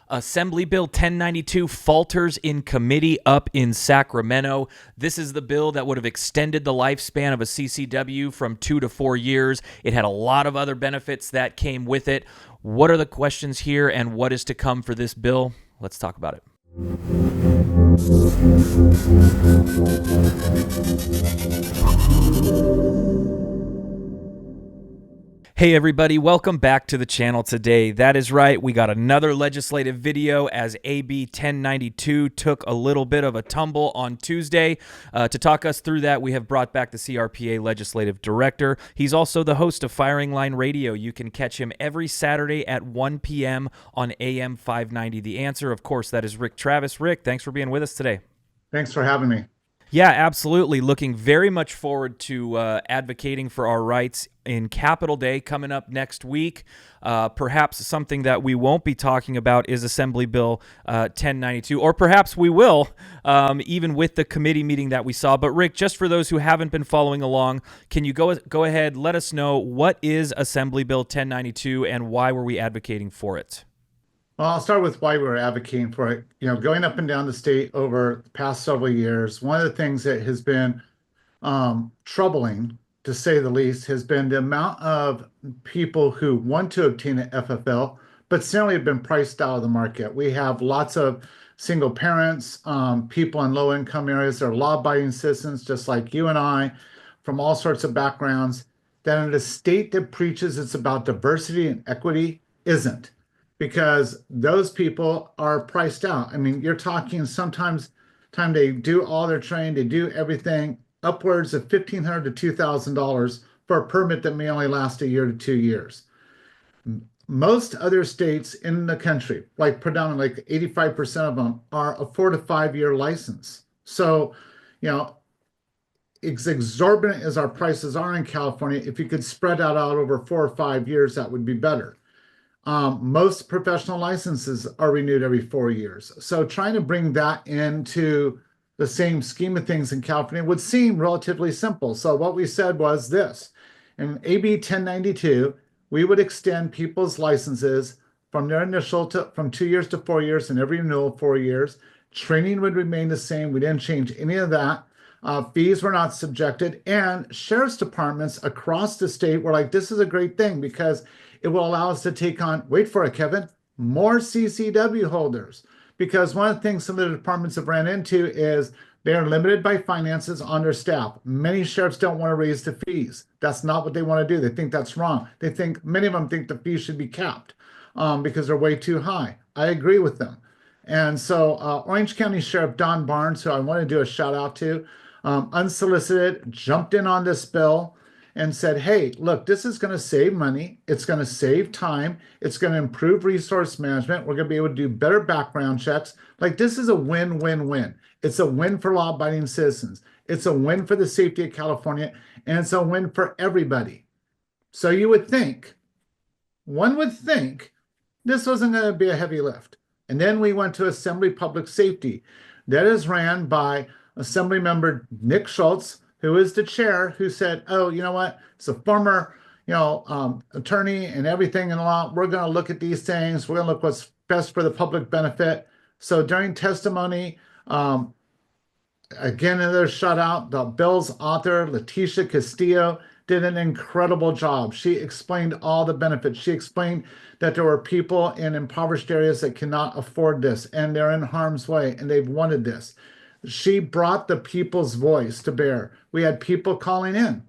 Assembly Bill 1092 falters in committee up in Sacramento. This is the bill that would have extended the lifespan of a CCW from 2 to 4 years. It had a lot of other benefits that came with it. What are the questions here and what is to come for this bill? Let's talk about it. Hey everybody, welcome back to the channel today. That is right, we got another legislative video as AB 1092 took a little bit of a tumble on Tuesday. To talk us through that, we have brought back the CRPA Legislative Director. He's also the host of Firing Line Radio. You can catch him every Saturday at 1 p.m. on AM 590 The Answer. Of course, that is Rick Travis. Rick, thanks for being with us today. Thanks for having me. Yeah, absolutely. Looking very much forward to advocating for our rights in Capitol Day coming up next week. Perhaps something that we won't be talking about is Assembly Bill 1092, or perhaps we will, even with the committee meeting that we saw. But Rick, just for those who haven't been following along, can you go ahead, let us know what is Assembly Bill 1092 and why were we advocating for it? Well, I'll start with why we're advocating for it. Going up and down the state over the past several years, one of the things that has been troubling, to say the least, has been the amount of people who want to obtain an FFL, but certainly have been priced out of the market. We have lots of single parents, people in low-income areas that are law-abiding citizens, just like you and I, from all sorts of backgrounds, that in a state that preaches it's about diversity and equity isn't. Because those people are priced out. I mean, you're talking sometimes time they do all their training, they do everything, upwards of $1,500 to $2,000 for a permit that may only last a year to 2 years. Most other states in the country, like predominantly like 85% of them, are a 4 to 5 year license. So, as exorbitant as our prices are in California, if you could spread that out over 4 or 5 years, that would be better. Most professional licenses are renewed every 4 years. So trying to bring that into the same scheme of things in California would seem relatively simple. So what we said was this: in AB 1092, we would extend people's licenses from their initial from 2 years to 4 years, and every renewal 4 years. Training would remain the same. We didn't change any of that. Fees were not subjected, and sheriff's departments across the state were like, this is a great thing because it will allow us to take on, wait for it, Kevin, more CCW holders. Because one of the things some of the departments have ran into is they are limited by finances on their staff. Many sheriffs don't want to raise the fees. That's not what they want to do. They think that's wrong. Many of them think the fees should be capped because they're way too high. I agree with them. And so Orange County Sheriff Don Barnes, who I want to do a shout out to, unsolicited, jumped in on this bill and said, hey, look, this is going to save money. It's going to save time. It's going to improve resource management. We're going to be able to do better background checks. Like, this is a win-win-win. It's a win for law-abiding citizens. It's a win for the safety of California, and it's a win for everybody. So one would think this wasn't going to be a heavy lift. And then we went to Assembly Public Safety. That is ran by Assembly Member Nick Schultz, who is the chair, who said, oh, you know what? It's a former, attorney and everything in law. We're going to look at these things. We're going to look what's best for the public benefit. So during testimony, again, another shout out, the bill's author, Leticia Castillo, did an incredible job. She explained all the benefits. She explained that there were people in impoverished areas that cannot afford this, and they're in harm's way, and they've wanted this. She brought the people's voice to bear. We had people calling in.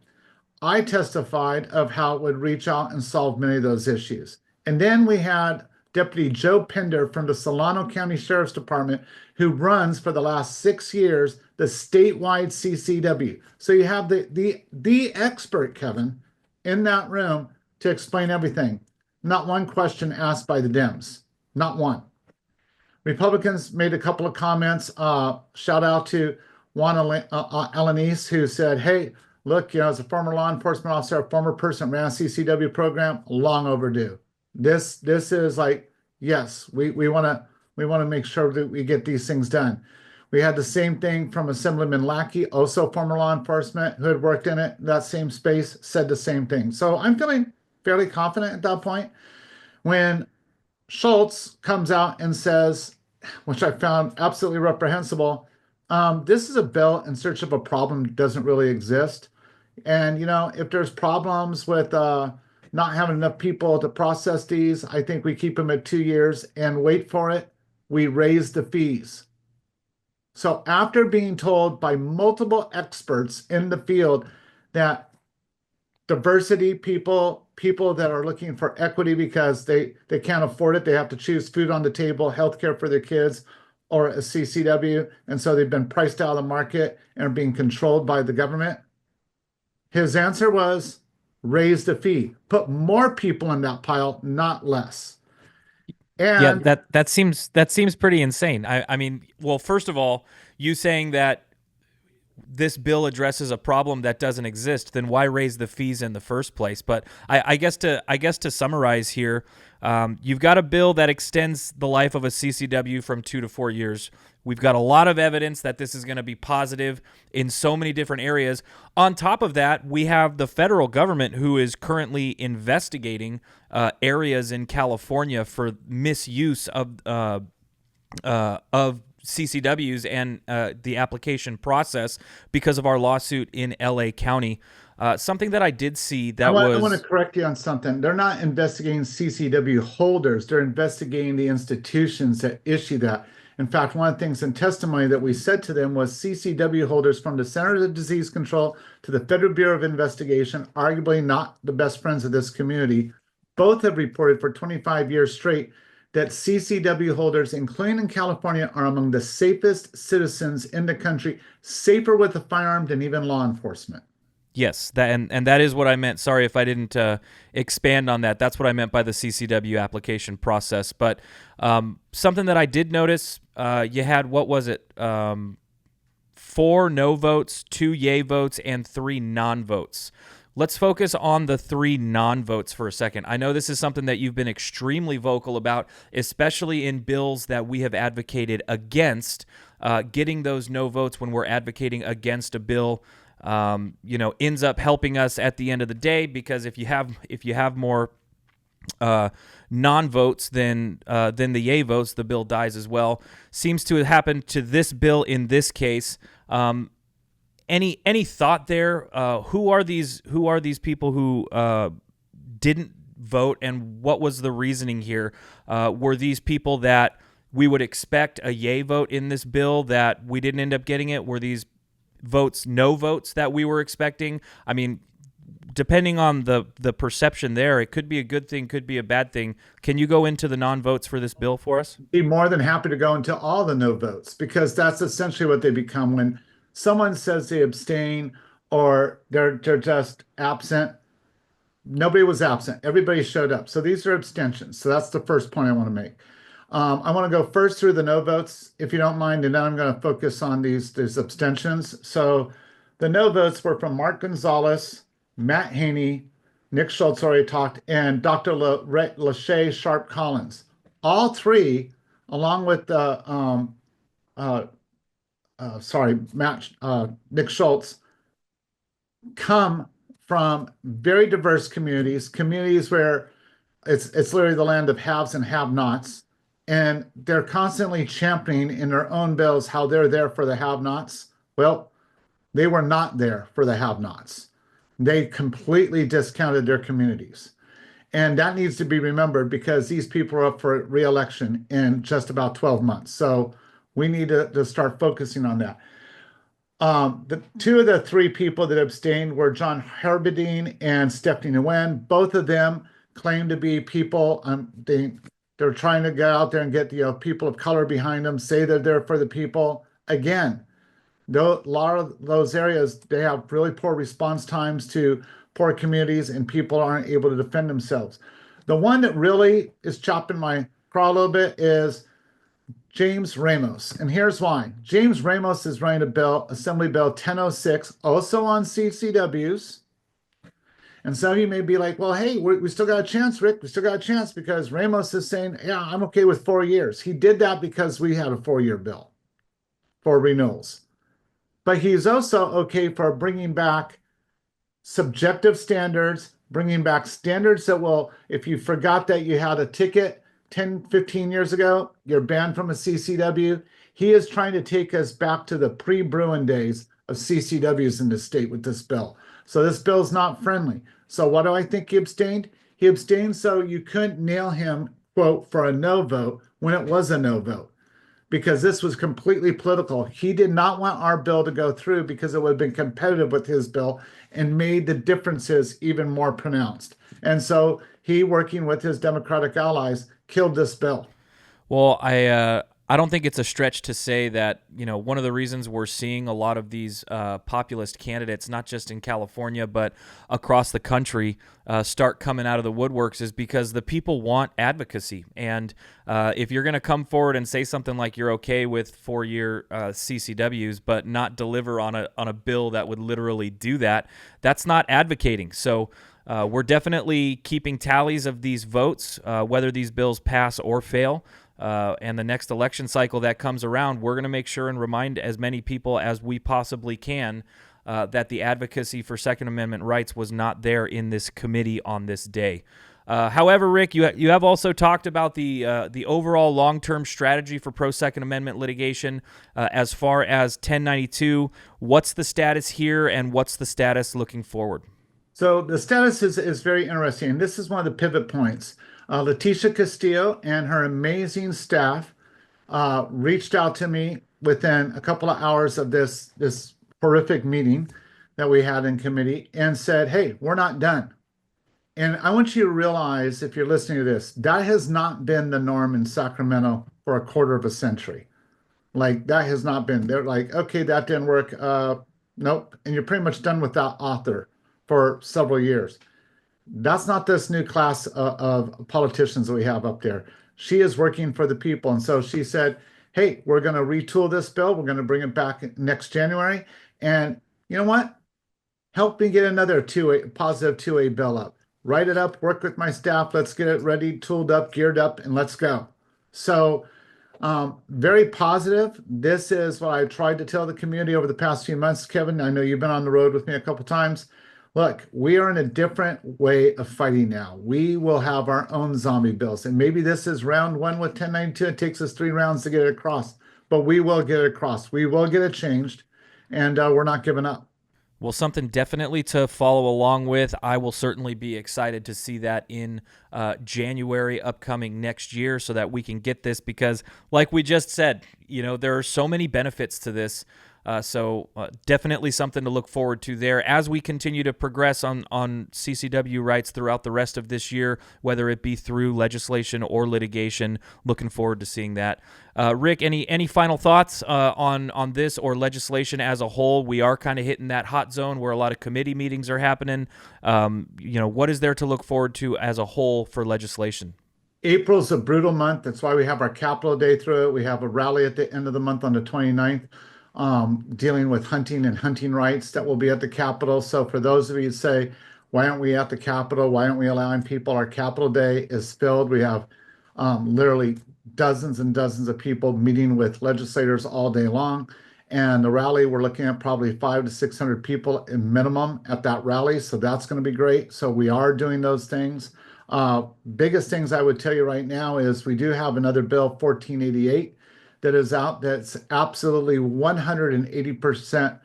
I testified of how it would reach out and solve many of those issues. And then we had Deputy Joe Pender from the Solano County Sheriff's Department, who runs for the last 6 years the statewide CCW. So you have the expert, Kevin, in that room to explain everything. Not one question asked by the Dems. Not one. Republicans made a couple of comments. Shout out to Juan Alanis, who said, hey, look, as a former law enforcement officer, a former person ran a CCW program, long overdue. This is like, yes, we want to make sure that we get these things done. We had the same thing from Assemblyman Lackey, also former law enforcement, who had worked in that same space, said the same thing. So I'm feeling fairly confident at that point. When Schultz comes out and says, which I found absolutely reprehensible, this is a bill in search of a problem that doesn't really exist. And, if there's problems with not having enough people to process these, I think we keep them at 2 years and wait for it. We raise the fees. So after being told by multiple experts in the field that diversity people that are looking for equity because they can't afford it, they have to choose food on the table, healthcare for their kids, or a CCW, and so they've been priced out of the market and are being controlled by the government. His answer was raise the fee, put more people in that pile, not less. Yeah, And that seems pretty insane. I mean, well, first of all, you saying that this bill addresses a problem that doesn't exist, then why raise the fees in the first place? But I guess to summarize here, you've got a bill that extends the life of a CCW from 2 to 4 years. We've got a lot of evidence that this is going to be positive in so many different areas. On top of that, we have the federal government who is currently investigating areas in California for misuse of CCWs and the application process because of our lawsuit in LA County. Something that I did see I that want to was correct you on something. They're not investigating CCW holders. They're investigating the institutions that issue that. In fact, one of the things in testimony that we said to them was CCW holders from the Centers of Disease Control to the Federal Bureau of Investigation, arguably not the best friends of this community, both have reported for 25 years straight that CCW holders, including in California, are among the safest citizens in the country, safer with a firearm than even law enforcement. yes, that and that is what I meant. Sorry if I didn't expand on that. That's what I meant by the CCW application process. But something that I did notice, you had what was it? 4 no votes, 2 yay votes, and 3 non-votes. Let's focus on the 3 non-votes for a second. I know this is something that you've been extremely vocal about, especially in bills that we have advocated against. Getting those no votes when we're advocating against a bill, ends up helping us at the end of the day, because if you have more non-votes than the yay votes, the bill dies as well. Seems to have happened to this bill in this case. Any thought there? Who are these people who didn't vote, and what was the reasoning here? Were these people that we would expect a yay vote in this bill that we didn't end up getting it? Were these votes no votes that we were expecting? I mean, depending on the perception there, it could be a good thing, could be a bad thing. Can you go into the non-votes for this bill for us? Be more than happy to go into all the no votes because that's essentially what they become when someone says they abstain or they're just absent. Nobody was absent. Everybody showed up. So these are abstentions. So that's the first point I want to make. I want to go first through the no votes, if you don't mind, and then I'm going to focus on these abstentions. So the no votes were from Mark Gonzalez, Matt Haney, Nick Schultz already talked, and Dr. Lachey Sharp Collins. All three, along with Nick Schultz, come from very diverse communities where it's literally the land of haves and have-nots, and they're constantly championing in their own bills how they're there for the have-nots. Well, they were not there for the have-nots. They completely discounted their communities. And that needs to be remembered because these people are up for re-election in just about 12 months. So we need to start focusing on that. The 2 of the 3 people that abstained were John Herberdine and Stephanie Nguyen. Both of them claim to be people. They're trying to get out there and get people of color behind them, say they're there for the people. Again, though a lot of those areas, they have really poor response times to poor communities, and people aren't able to defend themselves. The one that really is chopping my craw a little bit is James Ramos. And here's why. James Ramos is running a bill, Assembly Bill 1006, also on CCWs. And some of you may be like, well, hey, we still got a chance, Rick. We still got a chance because Ramos is saying, yeah, I'm okay with 4 years. He did that because we had a 4-year bill for renewals. But he's also okay for bringing back subjective standards, bringing back standards that will, if you forgot that you had a ticket, 10, 15 years ago, you're banned from a CCW. He is trying to take us back to the pre-Bruin days of CCWs in the state with this bill. So this bill is not friendly. So what do I think he abstained? He abstained so you couldn't nail him, quote, for a no vote when it was a no vote, because this was completely political. He did not want our bill to go through because it would have been competitive with his bill and made the differences even more pronounced. And so he, working with his Democratic allies, killed this bill. Well, I don't think it's a stretch to say that, one of the reasons we're seeing a lot of these populist candidates, not just in California but across the country, start coming out of the woodworks is because the people want advocacy. And if you're going to come forward and say something like you're okay with 4-year CCWs but not deliver on a bill that would literally do that, that's not advocating. So we're definitely keeping tallies of these votes, whether these bills pass or fail. And the next election cycle that comes around, we're going to make sure and remind as many people as we possibly can that the advocacy for Second Amendment rights was not there in this committee on this day. However, Rick, you have also talked about the overall long-term strategy for pro-Second Amendment litigation as far as 1092. What's the status here, and what's the status looking forward? So the status is very interesting. And this is one of the pivot points. Leticia Castillo and her amazing staff reached out to me within a couple of hours of this horrific meeting that we had in committee and said, hey, we're not done. And I want you to realize, if you're listening to this, that has not been the norm in Sacramento for a quarter of a century. Like, that has not been. They're like, okay, that didn't work. Nope. And you're pretty much done with that author for several years. That's not this new class of politicians that we have up there. She is working for the people. And so she said, hey, we're going to retool this bill. We're going to bring it back next January. And you know what? Help me get another positive 2A bill up. Write it up, work with my staff. Let's get it ready, tooled up, geared up, and let's go. So very positive. This is what I tried to tell the community over the past few months, Kevin. I know you've been on the road with me a couple times. Look, we are in a different way of fighting now. We will have our own zombie bills. And maybe this is round one with 1092. It takes us 3 rounds to get it across. But we will get it across. We will get it changed. And we're not giving up. Well, something definitely to follow along with. I will certainly be excited to see that in January upcoming next year so that we can get this because, like we just said, there are so many benefits to this. So definitely something to look forward to there as we continue to progress on CCW rights throughout the rest of this year, whether it be through legislation or litigation. Looking forward to seeing that. Rick, any final thoughts on this or legislation as a whole? We are kind of hitting that hot zone where a lot of committee meetings are happening. What is there to look forward to as a whole for legislation? April's a brutal month. That's why we have our Capitol Day through it. We have a rally at the end of the month on the 29th. Dealing with hunting and hunting rights that will be at the Capitol. So for those of you who say, why aren't we at the Capitol? Why aren't we allowing people? Our Capitol Day is filled. We have literally dozens and dozens of people meeting with legislators all day long. And the rally, we're looking at probably 500 to 600 people in minimum at that rally. So that's going to be great. So we are doing those things. Biggest things I would tell you right now is we do have another bill, 1488, that is out that's absolutely 180%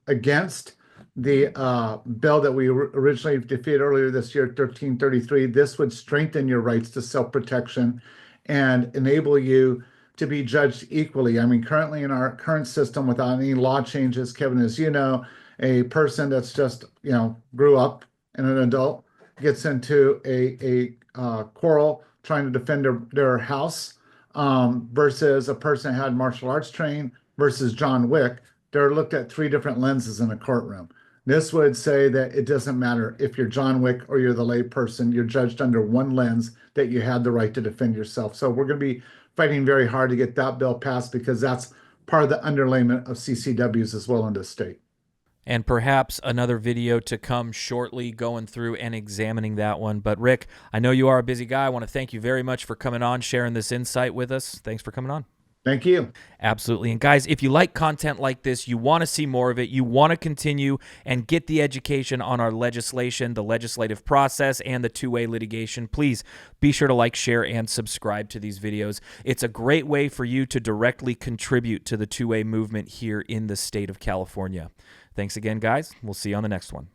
against the bill that we originally defeated earlier this year, 1333. This would strengthen your rights to self-protection and enable you to be judged equally. I mean, currently in our current system, without any law changes, Kevin, as you know, a person that's just, grew up and an adult gets into a quarrel trying to defend their house, versus a person who had martial arts training versus John Wick. They're looked at 3 different lenses in a courtroom. This would say that it doesn't matter if you're John Wick or you're the lay person, you're judged under one lens, that you had the right to defend yourself. So we're going to be fighting very hard to get that bill passed because that's part of the underlayment of CCWs as well in this state. And perhaps another video to come shortly going through and examining that one. But Rick, I know you are a busy guy. I want to thank you very much for coming on, sharing this insight with us. Thanks for coming on. Thank you. Absolutely. And guys, if you like content like this, you want to see more of it, you want to continue and get the education on our legislation, the legislative process, and the two-way litigation, please be sure to like, share, and subscribe to these videos. It's a great way for you to directly contribute to the two-way movement here in the state of California. Thanks again, guys. We'll see you on the next one.